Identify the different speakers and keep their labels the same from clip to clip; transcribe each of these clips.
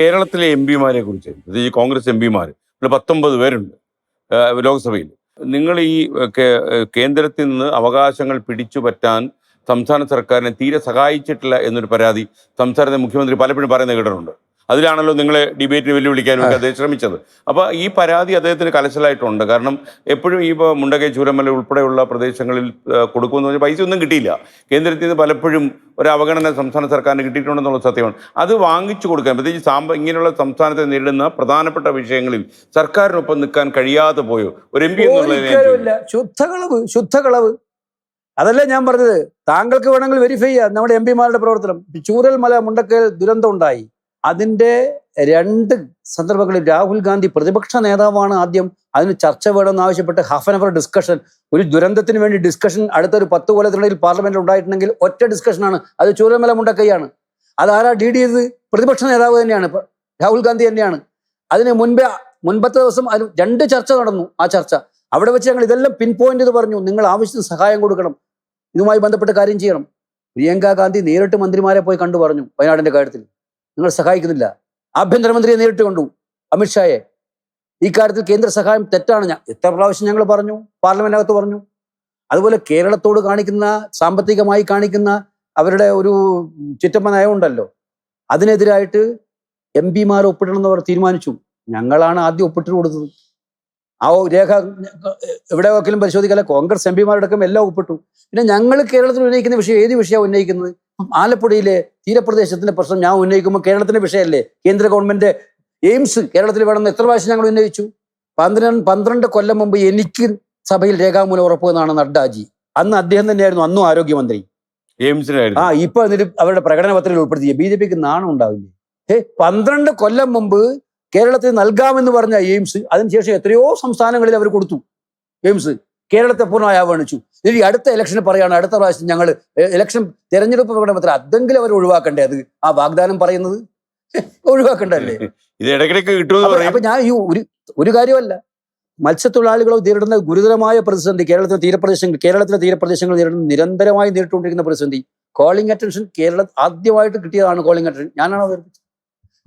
Speaker 1: കേരളത്തിലെ എം പിമാരെ കുറിച്ച്, ഈ കോൺഗ്രസ് എം പിമാർ 19 പേരുണ്ട് ലോക്സഭയിൽ. നിങ്ങൾ ഈ കേന്ദ്രത്തിൽ നിന്ന് അവകാശങ്ങൾ പിടിച്ചു പറ്റാൻ സംസ്ഥാന സർക്കാരിനെ തീരെ സഹായിച്ചിട്ടില്ല എന്നൊരു പരാതി സംസ്ഥാനത്തെ മുഖ്യമന്ത്രി പലപ്പോഴും പറയുന്നത് കേട്ടിട്ടുണ്ട്. അതിലാണല്ലോ നിങ്ങളെ ഡിബേറ്റിന് വെല്ലുവിളിക്കാൻ വേണ്ടി അദ്ദേഹം ശ്രമിച്ചത്. അപ്പോൾ ഈ പരാതി അദ്ദേഹത്തിന് കലശലായിട്ടുണ്ട്. കാരണം എപ്പോഴും ഈ മുണ്ടകൈ ചൂരമല ഉൾപ്പെടെയുള്ള പ്രദേശങ്ങളിൽ കൊടുക്കുമെന്ന് പറഞ്ഞാൽ പൈസ ഒന്നും കിട്ടിയില്ല. കേന്ദ്രത്തിൽ നിന്ന് പലപ്പോഴും ഒരു അവഗണന സംസ്ഥാന സർക്കാരിന് കിട്ടിയിട്ടുണ്ടെന്നുള്ള സത്യമാണ്. അത് വാങ്ങിച്ചു കൊടുക്കാൻ, പ്രത്യേകിച്ച് ഇങ്ങനെയുള്ള സംസ്ഥാനത്തെ നേരിടുന്ന പ്രധാനപ്പെട്ട വിഷയങ്ങളിൽ സർക്കാരിനൊപ്പം നിൽക്കാൻ കഴിയാതെ പോയോ ഒരു എം പി
Speaker 2: എന്നുള്ളതില്ല? ശുദ്ധകളവ്. അതല്ലേ ഞാൻ പറഞ്ഞത്. താങ്കൾക്ക് വേണമെങ്കിൽ വെരിഫൈ ചെയ്യാം നമ്മുടെ എം പിമാരുടെ പ്രവർത്തനം. ചൂരൽമല മുണ്ടക്കൈ ദുരന്തം ഉണ്ടായി. അതിൻ്റെ 2 സന്ദർഭങ്ങളിൽ രാഹുൽ ഗാന്ധി പ്രതിപക്ഷ നേതാവാണ് ആദ്യം അതിന് ചർച്ച വേണമെന്ന് ആവശ്യപ്പെട്ട് ഹാഫ് ആൻ അവർ ഡിസ്കഷൻ, ഒരു ദുരന്തത്തിന് വേണ്ടി ഡിസ്കഷൻ അടുത്തൊരു 10 കൊല്ലത്തിനിടയിൽ പാർലമെന്റിൽ ഉണ്ടായിട്ടുണ്ടെങ്കിൽ ഒറ്റ ഡിസ്കഷനാണ്. അത് ചൂരൽമല മുണ്ടക്കൈയാണ്. അതാരാ ഡീഡ് ചെയ്തത്? പ്രതിപക്ഷ നേതാവ് തന്നെയാണ്, രാഹുൽ ഗാന്ധി തന്നെയാണ്. അതിന് മുൻപത്തെ ദിവസം 2 ചർച്ച നടന്നു. ആ ചർച്ച അവിടെ വെച്ച് ഞങ്ങൾ ഇതെല്ലാം പിൻ പോയിന്റ് ചെയ്ത് പറഞ്ഞു, നിങ്ങൾ ആവശ്യത്തിന് സഹായം കൊടുക്കണം, ഇതുമായി ബന്ധപ്പെട്ട് കാര്യം ചെയ്യണം. പ്രിയങ്ക ഗാന്ധി നേരിട്ട് മന്ത്രിമാരെ പോയി കണ്ടു പറഞ്ഞു വയനാടിന്റെ കാര്യത്തിൽ നിങ്ങൾ സഹായിക്കുന്നില്ല. ആഭ്യന്തരമന്ത്രിയെ നേരിട്ട് കണ്ടു, അമിത്ഷായെ. ഈ കാര്യത്തിൽ കേന്ദ്ര സഹായം തെറ്റാണ്. എത്ര പ്രാവശ്യം ഞങ്ങൾ പറഞ്ഞു, പാർലമെന്റിനകത്ത് പറഞ്ഞു. അതുപോലെ കേരളത്തോട് കാണിക്കുന്ന സാമ്പത്തികമായി കാണിക്കുന്ന അവരുടെ ഒരു ചിറ്റമ്മ നയമുണ്ടല്ലോ, അതിനെതിരായിട്ട് എം പിമാർ ഒപ്പിടണമെന്ന് അവർ തീരുമാനിച്ചു. ഞങ്ങളാണ് ആദ്യം ഒപ്പിട്ട് കൊടുത്തത്. ആ രേഖ എവിടെ വെക്കലും പരിശോധിക്കാതെ കോൺഗ്രസ് എം പിമാരടക്കം എല്ലാം ഒപ്പിട്ടു. പിന്നെ ഞങ്ങൾ കേരളത്തിൽ ഉന്നയിക്കുന്ന വിഷയം ഏത് വിഷയമാണ് ഉന്നയിക്കുന്നത്? ആലപ്പുഴയിലെ തീരപ്രദേശത്തിന്റെ പ്രശ്നം ഞാൻ ഉന്നയിക്കുമ്പോൾ കേരളത്തിന്റെ വിഷയമല്ലേ? കേന്ദ്ര ഗവൺമെന്റ് എയിംസ് കേരളത്തിൽ വേണമെന്ന് എത്ര പ്രാവശ്യം ഞങ്ങൾ ഉന്നയിച്ചു? 12 കൊല്ലം മുമ്പ് എനിക്ക് സഭയിൽ രേഖാമൂലം ഉറപ്പുവെന്നാണ് നഡ്ഡാജി. അന്ന് അദ്ദേഹം തന്നെയായിരുന്നു അന്നും ആരോഗ്യമന്ത്രി. ഇപ്പൊ എന്നിട്ട് അവരുടെ പ്രകടന പത്രികയിൽ ഉൾപ്പെടുത്തിയ BJPക്ക് നാണം ഉണ്ടാവില്ലേ? 12 കൊല്ലം മുമ്പ് കേരളത്തിൽ നൽകാമെന്ന് പറഞ്ഞ എയിംസ്, അതിനുശേഷം എത്രയോ സംസ്ഥാനങ്ങളിൽ അവർ കൊടുത്തു എയിംസ്. കേരളത്തെ പൂർണ്ണമായി അവഗണിച്ചു. ഇനി അടുത്ത ഇലക്ഷന് പറയാണ്, അടുത്ത പ്രാവശ്യം ഞങ്ങൾ ഇലക്ഷൻ തെരഞ്ഞെടുപ്പ് പ്രകടനത്തിൽ അതെങ്കിലും അവർ ഒഴിവാക്കണ്ടേ? അത് ആ വാഗ്ദാനം പറയുന്നത് ഒഴിവാക്കണ്ടല്ലേ? അപ്പൊ ഞാൻ ഈ ഒരു കാര്യമല്ല, മത്സ്യത്തൊഴിലാളികളോ നേരിടുന്ന ഗുരുതരമായ പ്രതിസന്ധി, കേരളത്തിലെ തീരപ്രദേശങ്ങൾ നിരന്തരമായി നേരിട്ടുകൊണ്ടിരിക്കുന്ന പ്രതിസന്ധി. കോളിംഗ് അറ്റൻഷൻ കേരളം ആദ്യമായിട്ട് കിട്ടിയതാണ്. കോളിംഗ് അറ്റൻഷൻ ഞാനാണ് അവതരിപ്പിച്ചത്.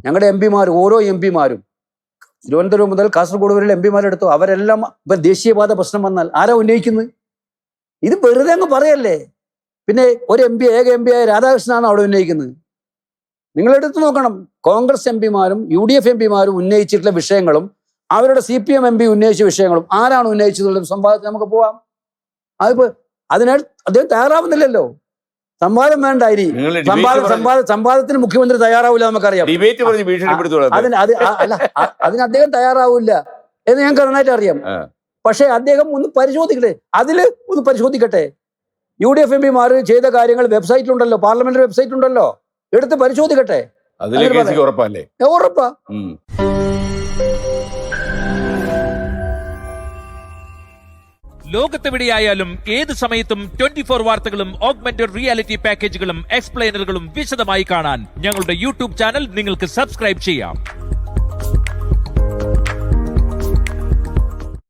Speaker 2: ഞങ്ങളുടെ എം പിമാർ, ഓരോ എം പിമാരും തിരുവനന്തപുരം മുതൽ കാസർഗോഡ് വരെയുള്ള എം പിമാരെടുത്തു. അവരെല്ലാം ഇപ്പൊ ദേശീയപാത പ്രശ്നം വന്നാൽ ആരാ ഉന്നയിക്കുന്നത്? ഇത് വെറുതെ അങ്ങ് പറയല്ലേ? പിന്നെ ഒരു ഏക എം പി ആയ രാധാകൃഷ്ണനാണ് അവിടെ ഉന്നയിക്കുന്നത്. നിങ്ങളെടുത്ത് നോക്കണം, കോൺഗ്രസ് എം പിമാരും UDF എം പിമാരും ഉന്നയിച്ചിട്ടുള്ള വിഷയങ്ങളും അവരുടെ CPM MP ഉന്നയിച്ച വിഷയങ്ങളും ആരാണ് ഉന്നയിച്ചതുള്ള സംവാദത്തിൽ നമുക്ക് പോവാം. അതിപ്പോ അതിനാൽ അദ്ദേഹം തയ്യാറാവുന്നില്ലല്ലോ. സംവാദം വേണ്ട. ഇനി സംവാദത്തിന് മുഖ്യമന്ത്രി തയ്യാറാവില്ല, നമുക്കറിയാം. അതിന് അദ്ദേഹം തയ്യാറാവില്ല എന്ന് ഞാൻ കറക്റ്റായിട്ട് അറിയാം. പക്ഷെ അദ്ദേഹം ഒന്ന് പരിശോധിക്കട്ടെ, ഒന്ന് പരിശോധിക്കട്ടെ. UDF MP മാർ ചെയ്ത കാര്യങ്ങൾ വെബ്സൈറ്റിലുണ്ടല്ലോ, പാർലമെന്ററി വെബ്സൈറ്റ് ഉണ്ടല്ലോ, എടുത്ത് പരിശോധിക്കട്ടെ. ഉറപ്പാ.
Speaker 3: ലോകത്തെവിടെയായാലും ഏത് സമയത്തും 24 വാർത്തകളും ഓഗ്മെന്റഡ് റിയാലിറ്റി പാക്കേജുകളും എക്സ്പ്ലെയിനറുകളും വിശദമായി കാണാൻ ഞങ്ങളുടെ YouTube ചാനൽ നിങ്ങൾക്ക് സബ്സ്ക്രൈബ് ചെയ്യാം.